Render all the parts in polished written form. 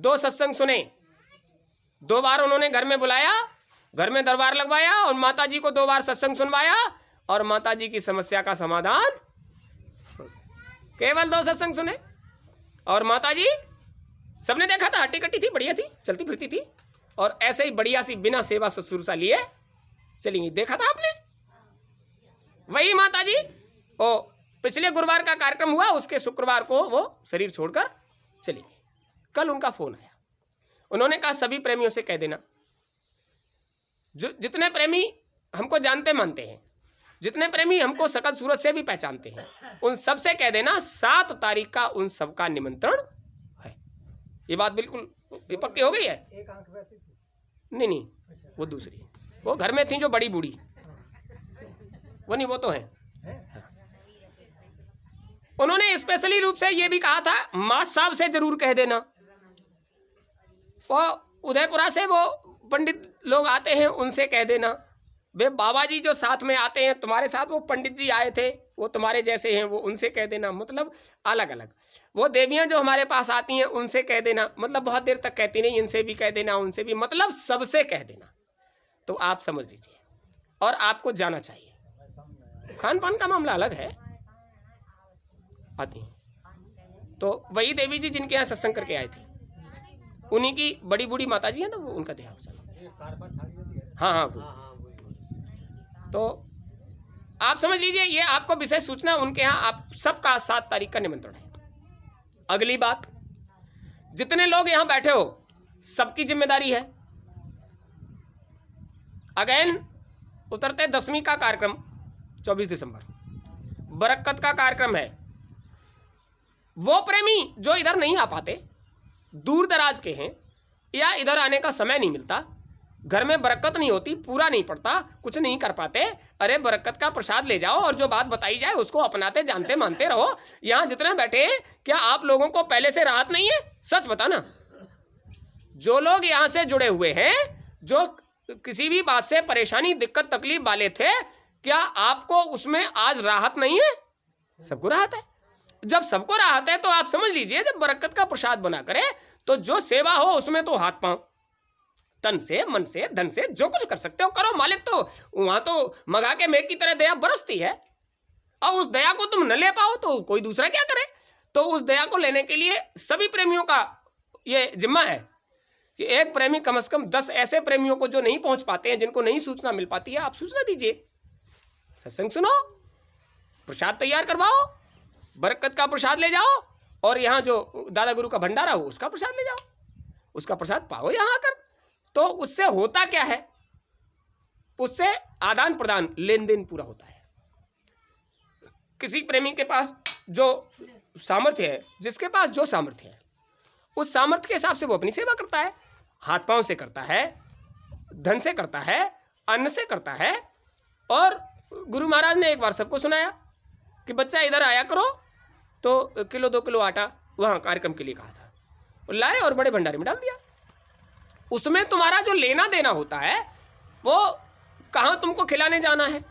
2 सत्संग सुने, 2 बार उन्होंने घर में बुलाया, घर में दरबार लगवाया और माता जी को 2 बार सत्संग सुनवाया और माता जी की समस्या का समाधान। केवल 2 सत्संग सुने और माता जी सबने देखा था, हट्टी कट्टी थी, बढ़िया थी, चलती फिरती थी और ऐसे ही बढ़िया सी बिना सेवा शुश्रूषा लिए चलेंगी। देखा था आपने? वही माता जी ओ पिछले गुरुवार का कार्यक्रम हुआ, उसके शुक्रवार को वो शरीर छोड़कर चली गई। कल उनका फोन आया, उन्होंने कहा सभी प्रेमियों से कह देना, जो जितने प्रेमी हमको जानते मानते हैं, जितने प्रेमी हमको सकल सूरत से भी पहचानते हैं, उन सब से कह देना 7 तारीख का उन सबका निमंत्रण है। ये बात बिल्कुल पक्की हो गई है। एक आंख वैसी थी? नहीं, वो दूसरी, वो घर में थी जो बड़ी बूढ़ी, वो नहीं, वो तो है। उन्होंने स्पेशली रूप से ये भी कहा था, मास साहब से जरूर कह देना। वो उदयपुरा से वो पंडित लोग आते हैं, उनसे कह देना। वे बाबा जी जो साथ में आते हैं तुम्हारे साथ, वो पंडित जी आए थे, वो तुम्हारे जैसे हैं, वो उनसे कह देना। मतलब अलग अलग। वो देवियां जो हमारे पास आती हैं, उनसे कह देना। मतलब बहुत देर तक कहती नहीं, इनसे भी कह देना, उनसे भी, मतलब सबसे कह देना। तो आप समझ लीजिए, और आपको जाना चाहिए। खान पान का मामला अलग है, आती हैं तो वही देवी जी जिनके यहाँ सत्संग करके आए थे, उन्हीं की बड़ी बूढ़ी माता जी हैं, तो वो उनका देहांत हुआ। हाँ, वो। तो आप समझ लीजिए, ये आपको विशेष सूचना, उनके यहाँ आप सबका 7 तारीख का निमंत्रण है। अगली बात, जितने लोग यहाँ बैठे हो सबकी जिम्मेदारी है। अगेन उतरते 10वीं का कार्यक्रम 24 दिसंबर, बरकत का कार्यक्रम है। वो प्रेमी जो इधर नहीं आ पाते, दूर दराज के हैं, या इधर आने का समय नहीं मिलता, घर में बरकत नहीं होती, पूरा नहीं पड़ता, कुछ नहीं कर पाते, अरे बरकत का प्रसाद ले जाओ और जो बात बताई जाए उसको अपनाते जानते मानते रहो। यहाँ जितने बैठे हैं, क्या आप लोगों को पहले से राहत नहीं है? सच बताना। जो लोग यहाँ से जुड़े हुए हैं, जो किसी भी बात से परेशानी दिक्कत तकलीफ वाले थे, क्या आपको उसमें आज राहत नहीं है? सबको राहत है। जब सबको राहत है तो आप समझ लीजिए, जब बरकत का प्रसाद बना करे तो जो सेवा हो उसमें तो हाथ पांव, तन से, मन से, धन से, जो कुछ कर सकते हो करो। मालिक तो वहां तो मगा के मेघ की तरह दया बरसती है, और उस दया को तुम न ले पाओ तो कोई दूसरा क्या करे? तो उस दया को लेने के लिए सभी प्रेमियों का ये जिम्मा है कि एक प्रेमी कम से कम 10 ऐसे प्रेमियों को जो नहीं पहुंच पाते हैं, जिनको नहीं सूचना मिल पाती है, आप सूचना दीजिए। सत्संग सुनो, प्रसाद तैयार करवाओ, बरकत का प्रसाद ले जाओ, और यहाँ जो दादा गुरु का भंडारा हो उसका प्रसाद ले जाओ, उसका प्रसाद पाओ यहाँ आकर। तो उससे होता क्या है? उससे आदान प्रदान, लेन देन पूरा होता है। किसी प्रेमी के पास जो सामर्थ्य है, जिसके पास जो सामर्थ्य है, उस सामर्थ्य के हिसाब से वो अपनी सेवा करता है। हाथ पांव से करता है, धन से करता है, अन्न से करता है। और गुरु महाराज ने एक बार सबको सुनाया कि बच्चा इधर आया करो, तो किलो 2 किलो आटा वहाँ कार्यक्रम के लिए कहा था, लाए और बड़े भंडारे में डाल दिया। उसमें तुम्हारा जो लेना देना होता है, वो कहाँ तुमको खिलाने जाना है,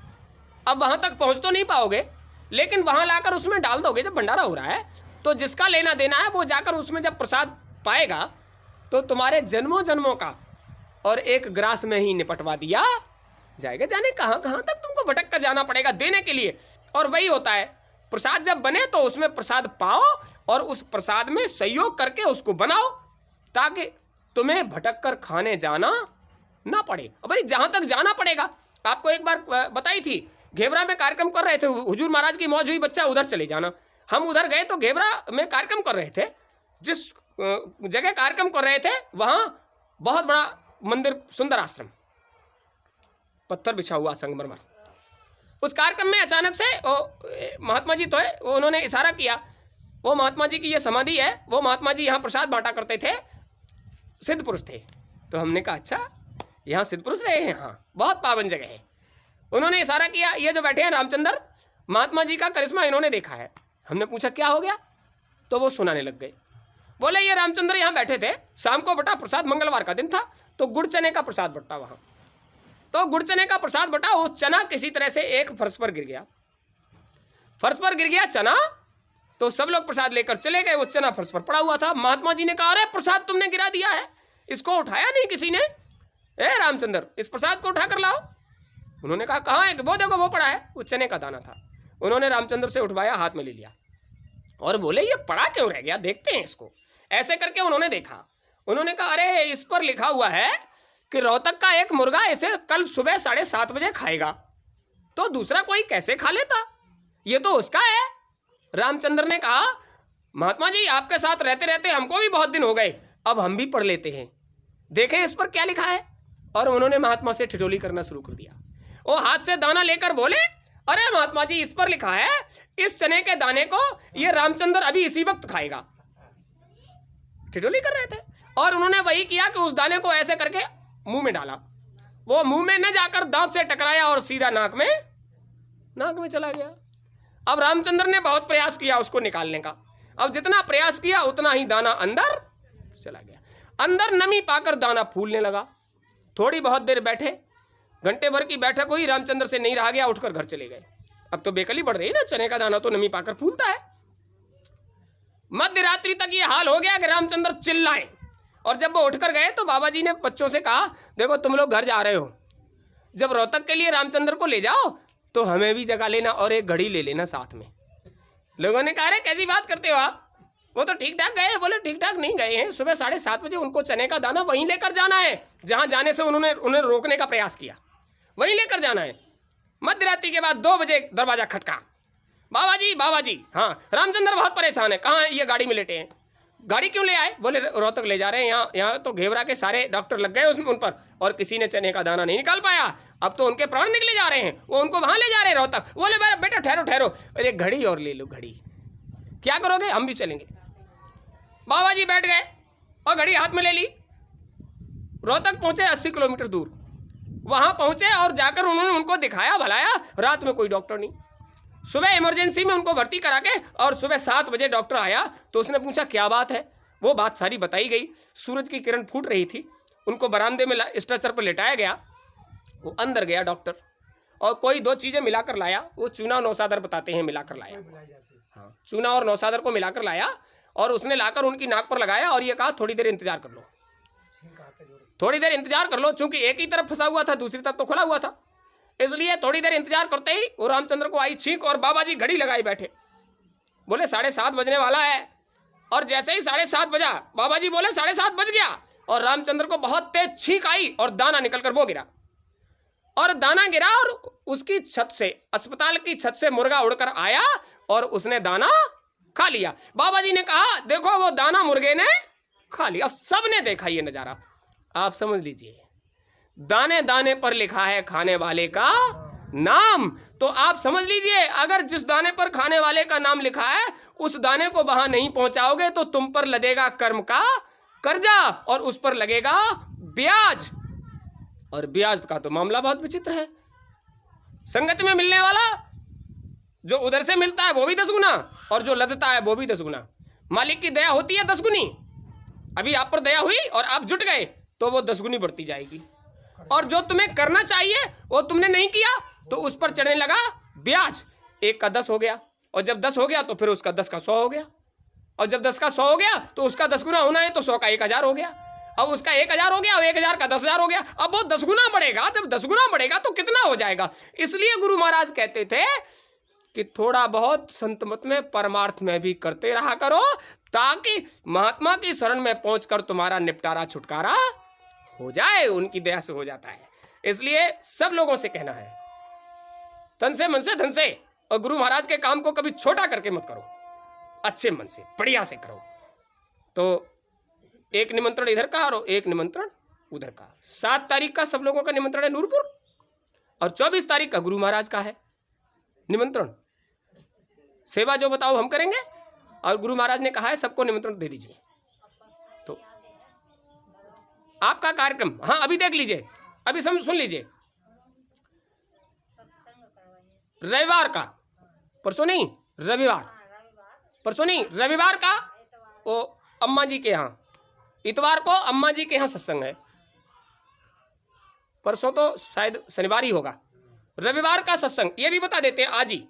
अब वहाँ तक पहुँच तो नहीं पाओगे, लेकिन वहाँ लाकर उसमें डाल दोगे। जब भंडारा हो रहा है तो जिसका लेना देना है वो जाकर उसमें जब प्रसाद पाएगा तो तुम्हारे जन्मों जन्मों का और एक ग्रास में ही निपटवा दिया जाएगा। जाने कहाँ कहाँ तक तुमको भटक कर जाना पड़ेगा देने के लिए। और वही होता है, प्रसाद जब बने तो उसमें प्रसाद पाओ और उस प्रसाद में सहयोग करके उसको बनाओ, ताकि तुम्हें भटक कर खाने जाना ना पड़े। भाई जहाँ तक जाना पड़ेगा, आपको एक बार बताई थी, घेबरा में कार्यक्रम कर रहे थे, हुजूर महाराज की मौज हुई, बच्चा उधर चले जाना। हम उधर गए तो घेबरा में कार्यक्रम कर रहे थे, जिस जगह कार्यक्रम कर रहे थे वहाँ बहुत बड़ा मंदिर, सुंदर आश्रम, पत्थर बिछा हुआ संगमरमर। उस कार्यक्रम में अचानक से महात्मा जी तो है, वो उन्होंने इशारा किया, वो महात्मा जी की ये समाधि है, वो महात्मा जी यहाँ प्रसाद बांटा करते थे, सिद्ध पुरुष थे। तो हमने कहा अच्छा, यहाँ सिद्ध पुरुष रहे हैं, हाँ बहुत पावन जगह है। उन्होंने इशारा किया, ये जो बैठे हैं रामचंद्र, महात्मा जी का करिश्मा इन्होंने देखा है। हमने पूछा क्या हो गया, तो वो सुनाने लग गए। बोले ये रामचंद्र यहाँ बैठे थे, शाम को बटा प्रसाद, मंगलवार का दिन था, तो गुड़ चने का प्रसाद बटा वहाँ, तो गुड़ चने का प्रसाद बटा, वो चना किसी तरह से एक फर्श पर गिर गया, फर्श पर गिर गया चना, तो सब लोग प्रसाद लेकर चले गए। वो चना फर्श पर पड़ा हुआ था। महात्मा जी ने कहा, अरे प्रसाद तुमने गिरा दिया है, इसको उठाया नहीं किसी ने। ए रामचंद्र, इस प्रसाद को उठा कर लाओ। उन्होंने कहा, कहाँ है? वो देखो, वो पड़ा है। वो चने का दाना था। उन्होंने रामचंद्र से उठवाया, हाथ में ले लिया और बोले, ये पड़ा क्यों रह गया, देखते हैं इसको। ऐसे करके उन्होंने देखा। उन्होंने कहा, अरे इस पर लिखा हुआ है कि रोहतक का एक मुर्गा इसे कल सुबह 7:30 बजे खाएगा, तो दूसरा कोई कैसे खा लेता, ये तो उसका है। रामचंद्र ने कहा, महात्मा जी आपके साथ रहते रहते हमको भी बहुत दिन हो गए, अब हम भी पढ़ लेते हैं, देखें इस पर क्या लिखा है। और उन्होंने महात्मा से ठिठोली करना शुरू कर दिया। वो हाथ से दाना लेकर बोले, अरे महात्मा जी, इस पर लिखा है इस चने के दाने को ये रामचंद्र अभी इसी वक्त खाएगा। ठिठोली कर रहे थे। और उन्होंने वही किया कि उस दाने को ऐसे करके मुंह में डाला। वो मुंह में न जाकर दांत से टकराया और सीधा नाक में चला गया। अब रामचंद्र ने बहुत प्रयास किया उसको निकालने का। अब जितना प्रयास किया उतना ही दाना अंदर चला गया। अंदर नमी पाकर दाना फूलने लगा। थोड़ी बहुत देर बैठे, घंटे भर की बैठक हुई, रामचंद्र से नहीं रहा गया, उठकर घर चले गए। अब तो बेकली बढ़ रही है ना, चने का दाना तो नमी पाकर फूलता है। मध्य रात्रि तक ये हाल हो गया कि रामचंद्र चिल्लाए। और जब वो उठकर गए तो बाबा जी ने बच्चों से कहा, देखो तुम लोग घर जा रहे हो, जब रोहतक के लिए रामचंद्र को ले जाओ तो हमें भी जगा लेना और एक घड़ी ले लेना साथ में। लोगों ने कहा, अरे कैसी बात करते हो आप, वो तो ठीक ठाक गए। बोले, ठीक ठाक नहीं गए हैं, सुबह 7:30 बजे उनको चने का दाना वहीं लेकर जाना है जहां जाने से उन्हें रोकने का प्रयास किया, वहीं लेकर जाना है। मध्य रात्रि के बाद 2 बजे दरवाजा खटका। बाबा जी, हाँ रामचंद्र बहुत परेशान है, कहाँ ये गाड़ी में लेटे हैं। गाड़ी क्यों ले आए? बोले, रोहतक ले जा रहे हैं, यहाँ तो घेवरा के सारे डॉक्टर लग गए उन पर, और किसी ने चने का दाना नहीं निकाल पाया, अब तो उनके प्राण निकले जा रहे हैं, वो उनको वहाँ ले जा रहे हैं रोहतक। बोले, बेटा ठहरो, अरे घड़ी और ले लो। घड़ी क्या करोगे? हम भी चलेंगे। बाबा जी बैठ गए और घड़ी हाथ में ले ली। रोहतक पहुंचे 80 किलोमीटर दूर। वहां पहुंचे और जाकर उन्होंने उनको दिखाया भलाया, रात में कोई डॉक्टर नहीं। सुबह इमरजेंसी में उनको भर्ती करा के और सुबह 7 बजे डॉक्टर आया तो उसने पूछा क्या बात है। वो बात सारी बताई गई। सूरज की किरण फूट रही थी, उनको बरामदे में स्ट्रेचर पर लेटाया गया। वो अंदर गया डॉक्टर और कोई 2 चीज़ें मिलाकर लाया। वो चूना और नौसादर बताते हैं मिलाकर लाया। हाँ, चूना और नौसादर को मिलाकर लाया और उसने लाकर उनकी नाक पर लगाया और ये कहा, थोड़ी देर इंतजार कर लो, थोड़ी देर इंतजार कर लो। चूंकि एक ही तरफ फंसा हुआ था, दूसरी तरफ तो खुला हुआ था, इसलिए थोड़ी देर इंतजार करते ही वो रामचंद्र को आई छींक और बाबा जी घड़ी लगाई बैठे। बोले 7:30 बजने वाला है। और जैसे ही 7:30 बजा, बाबा जी बोले 7:30 बज गया, और रामचंद्र को बहुत तेज छींक आई और दाना निकलकर वो गिरा। और दाना गिरा और उसकी छत से, अस्पताल की छत से मुर्गा उड़कर आया और उसने दाना खा लिया। बाबा जी ने कहा, देखो वो दाना मुर्गे ने खा लिया। सबने देखा ये नजारा। आप समझ लीजिए, दाने दाने पर लिखा है खाने वाले का नाम। तो आप समझ लीजिए, अगर जिस दाने पर खाने वाले का नाम लिखा है उस दाने को वहां नहीं पहुंचाओगे तो तुम पर लदेगा कर्म का कर्जा और उस पर लगेगा ब्याज। और ब्याज का तो मामला बहुत विचित्र है। संगत में मिलने वाला जो उधर से मिलता है वो भी 10 गुना और जो लदता है वो भी 10 गुना। मालिक की दया होती है 10 गुनी। अभी आप पर दया हुई और आप जुट गए तो वो 10 गुनी बढ़ती जाएगी। और जो तुम्हें करना चाहिए वो तुमने नहीं किया तो उस पर चढ़ने लगा ब्याज। 1 का 10 हो गया, और जब 10 हो गया तो फिर उसका 10 का 100 हो गया, और जब 10 का 100 हो गया तो उसका 10 गुना होना है तो 100 का 1000 हो गया, अब उसका 1000 हो गया और 1000 का 10,000 हो गया। अब वो 10 गुना बढ़ेगा। जब 10 गुना बढ़ेगा तो कितना हो जाएगा। इसलिए गुरु महाराज कहते थे कि थोड़ा बहुत संत मत में परमार्थ में भी करते रहा करो, ताकि महात्मा की शरण में पहुंचकर तुम्हारा निपटारा छुटकारा हो जाए। उनकी दया से हो जाता है। इसलिए सब लोगों से कहना है, तन से मन से धन से, और गुरु महाराज के काम को कभी छोटा करके मत करो, अच्छे मन से बढ़िया से करो। तो एक निमंत्रण इधर का और एक निमंत्रण उधर का। 7 तारीख का सब लोगों का निमंत्रण है नूरपुर, और 24 तारीख का गुरु महाराज का है निमंत्रण। सेवा जो बताओ हम करेंगे, और गुरु महाराज ने कहा है सबको निमंत्रण दे दीजिए। तो आपका कार्यक्रम, हाँ अभी देख लीजिए, अभी सुन लीजिए। रविवार का, परसों नहीं रविवार, परसों नहीं रविवार का वो अम्मा जी के यहाँ, इतवार को अम्मा जी के यहाँ सत्संग है, परसों तो शायद शनिवार ही होगा। रविवार का सत्संग, ये भी बता देते हैं आज ही,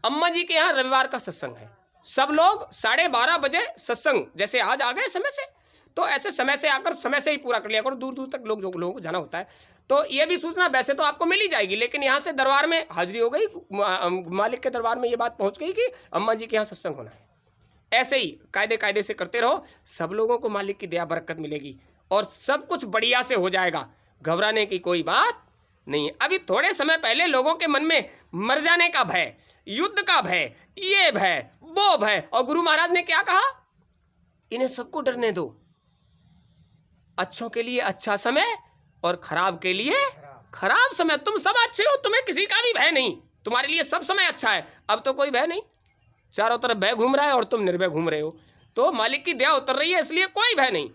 अम्मा जी के यहाँ रविवार का सत्संग है सब लोग 12:30 बजे सत्संग, जैसे आज आ गए समय से, तो ऐसे समय से आकर समय से ही पूरा कर लिया करो। दूर दूर तक लोगों को जाना होता है, तो ये भी सूचना वैसे तो आपको मिल ही जाएगी, लेकिन यहाँ से दरबार में हाजिरी हो गई, मालिक के दरबार में ये बात पहुँच गई कि अम्मा जी के यहाँ सत्संग होना है। ऐसे ही कायदे से करते रहो, सब लोगों को मालिक की दया बरकत मिलेगी और सब कुछ बढ़िया से हो जाएगा। घबराने की कोई बात नहीं है। अभी थोड़े समय पहले लोगों के मन में मर जाने का भय, युद्ध का भय, ये भय, वो भय, और गुरु महाराज ने क्या कहा? इन्हें सबको डरने दो। अच्छों के लिए अच्छा समय और खराब के लिए खराब समय। तुम सब अच्छे हो, तुम्हें किसी का भी भय नहीं, तुम्हारे लिए सब समय अच्छा है। अब तो कोई भय नहीं, चारों तरफ भय घूम रहा है और तुम निर्भय घूम रहे हो, तो मालिक की दया उतर रही है, इसलिए कोई भय नहीं।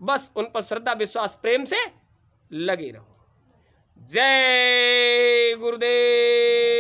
बस उन पर श्रद्धा विश्वास प्रेम से लगे रहो। जय गुरुदेव।